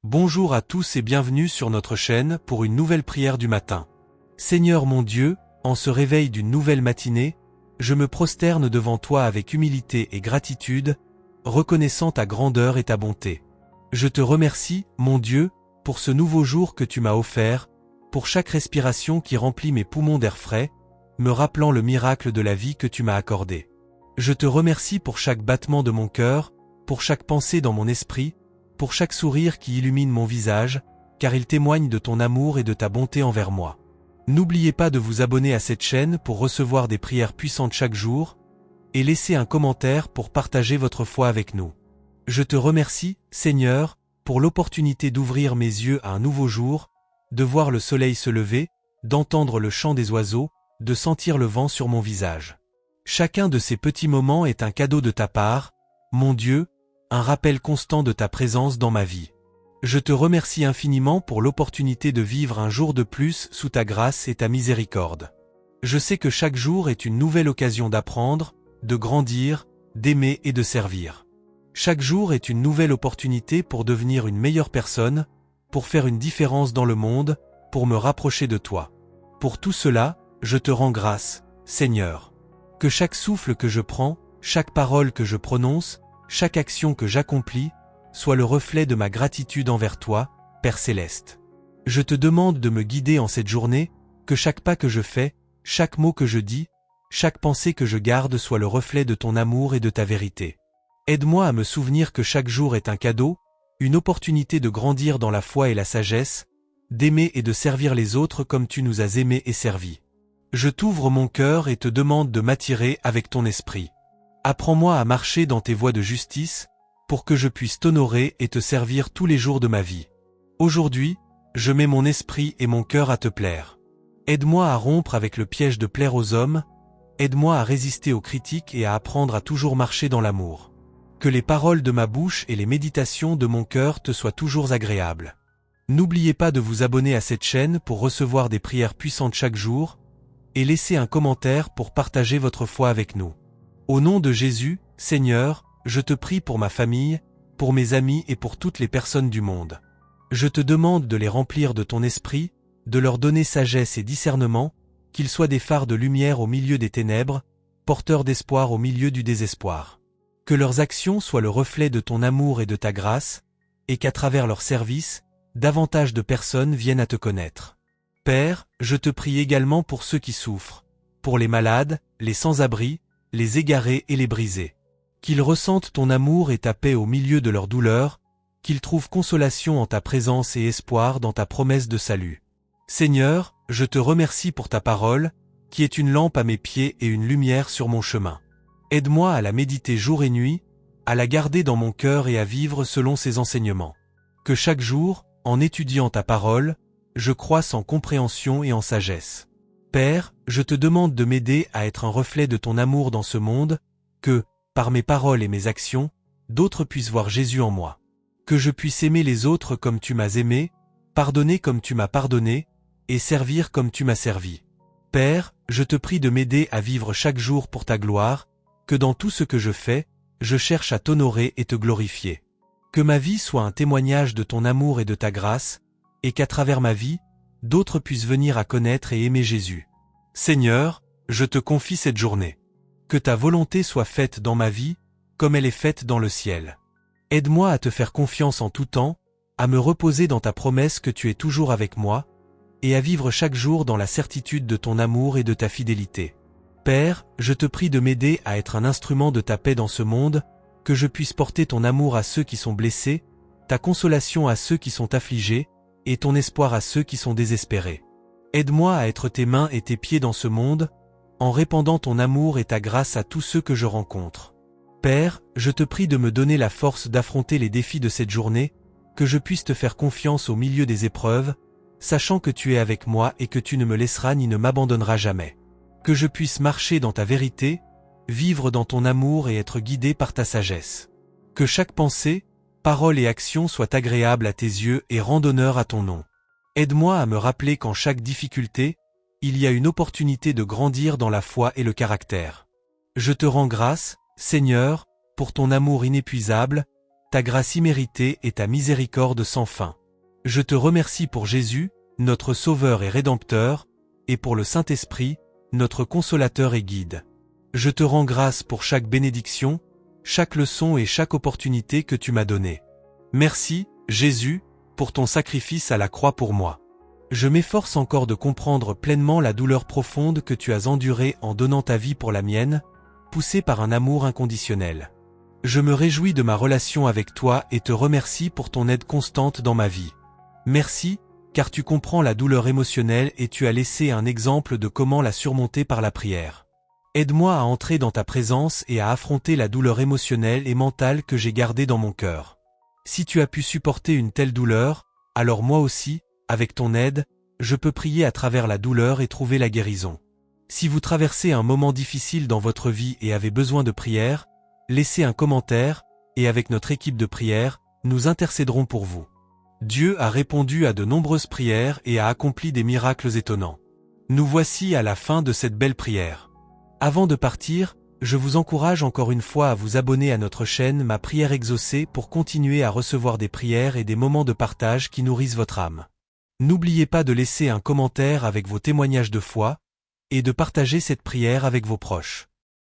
Bonjour à tous et bienvenue sur notre chaîne pour une nouvelle prière du matin. Seigneur mon Dieu, en ce réveil d'une nouvelle matinée, je me prosterne devant toi avec humilité et gratitude, reconnaissant ta grandeur et ta bonté. Je te remercie, mon Dieu, pour ce nouveau jour que tu m'as offert, pour chaque respiration qui remplit mes poumons d'air frais, me rappelant le miracle de la vie que tu m'as accordé. Je te remercie pour chaque battement de mon cœur, pour chaque pensée dans mon esprit, pour chaque sourire qui illumine mon visage, car il témoigne de ton amour et de ta bonté envers moi. N'oubliez pas de vous abonner à cette chaîne pour recevoir des prières puissantes chaque jour, et laisser un commentaire pour partager votre foi avec nous. Je te remercie, Seigneur, pour l'opportunité d'ouvrir mes yeux à un nouveau jour, de voir le soleil se lever, d'entendre le chant des oiseaux, de sentir le vent sur mon visage. Chacun de ces petits moments est un cadeau de ta part, mon Dieu, un rappel constant de ta présence dans ma vie. Je te remercie infiniment pour l'opportunité de vivre un jour de plus sous ta grâce et ta miséricorde. Je sais que chaque jour est une nouvelle occasion d'apprendre, de grandir, d'aimer et de servir. Chaque jour est une nouvelle opportunité pour devenir une meilleure personne, pour faire une différence dans le monde, pour me rapprocher de toi. Pour tout cela, je te rends grâce, Seigneur. Que chaque souffle que je prends, chaque parole que je prononce, chaque action que j'accomplis, soit le reflet de ma gratitude envers toi, Père Céleste. Je te demande de me guider en cette journée, que chaque pas que je fais, chaque mot que je dis, chaque pensée que je garde soit le reflet de ton amour et de ta vérité. Aide-moi à me souvenir que chaque jour est un cadeau, une opportunité de grandir dans la foi et la sagesse, d'aimer et de servir les autres comme tu nous as aimés et servis. Je t'ouvre mon cœur et te demande de m'attirer avec ton esprit. Apprends-moi à marcher dans tes voies de justice, pour que je puisse t'honorer et te servir tous les jours de ma vie. Aujourd'hui, je mets mon esprit et mon cœur à te plaire. Aide-moi à rompre avec le piège de plaire aux hommes, aide-moi à résister aux critiques et à apprendre à toujours marcher dans l'amour. Que les paroles de ma bouche et les méditations de mon cœur te soient toujours agréables. N'oubliez pas de vous abonner à cette chaîne pour recevoir des prières puissantes chaque jour, et laisser un commentaire pour partager votre foi avec nous. Au nom de Jésus, Seigneur, je te prie pour ma famille, pour mes amis et pour toutes les personnes du monde. Je te demande de les remplir de ton esprit, de leur donner sagesse et discernement, qu'ils soient des phares de lumière au milieu des ténèbres, porteurs d'espoir au milieu du désespoir. Que leurs actions soient le reflet de ton amour et de ta grâce, et qu'à travers leur service, davantage de personnes viennent à te connaître. Père, je te prie également pour ceux qui souffrent, pour les malades, les sans-abri, les égarés et les brisés. Qu'ils ressentent ton amour et ta paix au milieu de leur douleur, qu'ils trouvent consolation en ta présence et espoir dans ta promesse de salut. Seigneur, je te remercie pour ta parole, qui est une lampe à mes pieds et une lumière sur mon chemin. Aide-moi à la méditer jour et nuit, à la garder dans mon cœur et à vivre selon ses enseignements. Que chaque jour, en étudiant ta parole, je croisse en compréhension et en sagesse. Père, je te demande de m'aider à être un reflet de ton amour dans ce monde, que, par mes paroles et mes actions, d'autres puissent voir Jésus en moi. Que je puisse aimer les autres comme tu m'as aimé, pardonner comme tu m'as pardonné, et servir comme tu m'as servi. Père, je te prie de m'aider à vivre chaque jour pour ta gloire, que dans tout ce que je fais, je cherche à t'honorer et te glorifier. Que ma vie soit un témoignage de ton amour et de ta grâce, et qu'à travers ma vie, d'autres puissent venir à connaître et aimer Jésus. Seigneur, je te confie cette journée. Que ta volonté soit faite dans ma vie, comme elle est faite dans le ciel. Aide-moi à te faire confiance en tout temps, à me reposer dans ta promesse que tu es toujours avec moi, et à vivre chaque jour dans la certitude de ton amour et de ta fidélité. Père, je te prie de m'aider à être un instrument de ta paix dans ce monde, que je puisse porter ton amour à ceux qui sont blessés, ta consolation à ceux qui sont affligés, et ton espoir à ceux qui sont désespérés. Aide-moi à être tes mains et tes pieds dans ce monde, en répandant ton amour et ta grâce à tous ceux que je rencontre. Père, je te prie de me donner la force d'affronter les défis de cette journée, que je puisse te faire confiance au milieu des épreuves, sachant que tu es avec moi et que tu ne me laisseras ni ne m'abandonneras jamais. Que je puisse marcher dans ta vérité, vivre dans ton amour et être guidé par ta sagesse. Que chaque pensée, parole et action soient agréables à tes yeux et rendent honneur à ton nom. Aide-moi à me rappeler qu'en chaque difficulté, il y a une opportunité de grandir dans la foi et le caractère. Je te rends grâce, Seigneur, pour ton amour inépuisable, ta grâce imméritée et ta miséricorde sans fin. Je te remercie pour Jésus, notre Sauveur et Rédempteur, et pour le Saint-Esprit, notre Consolateur et Guide. Je te rends grâce pour chaque bénédiction, chaque leçon et chaque opportunité que tu m'as donnée. Merci, Jésus, pour ton sacrifice à la croix pour moi. Je m'efforce encore de comprendre pleinement la douleur profonde que tu as endurée en donnant ta vie pour la mienne, poussé par un amour inconditionnel. Je me réjouis de ma relation avec toi et te remercie pour ton aide constante dans ma vie. Merci, car tu comprends la douleur émotionnelle et tu as laissé un exemple de comment la surmonter par la prière. Aide-moi à entrer dans ta présence et à affronter la douleur émotionnelle et mentale que j'ai gardée dans mon cœur. Si tu as pu supporter une telle douleur, alors moi aussi, avec ton aide, je peux prier à travers la douleur et trouver la guérison. Si vous traversez un moment difficile dans votre vie et avez besoin de prière, laissez un commentaire, et avec notre équipe de prière, nous intercéderons pour vous. Dieu a répondu à de nombreuses prières et a accompli des miracles étonnants. Nous voici à la fin de cette belle prière. Avant de partir, je vous encourage encore une fois à vous abonner à notre chaîne Ma Prière Exaucée pour continuer à recevoir des prières et des moments de partage qui nourrissent votre âme. N'oubliez pas de laisser un commentaire avec vos témoignages de foi, et de partager cette prière avec vos proches.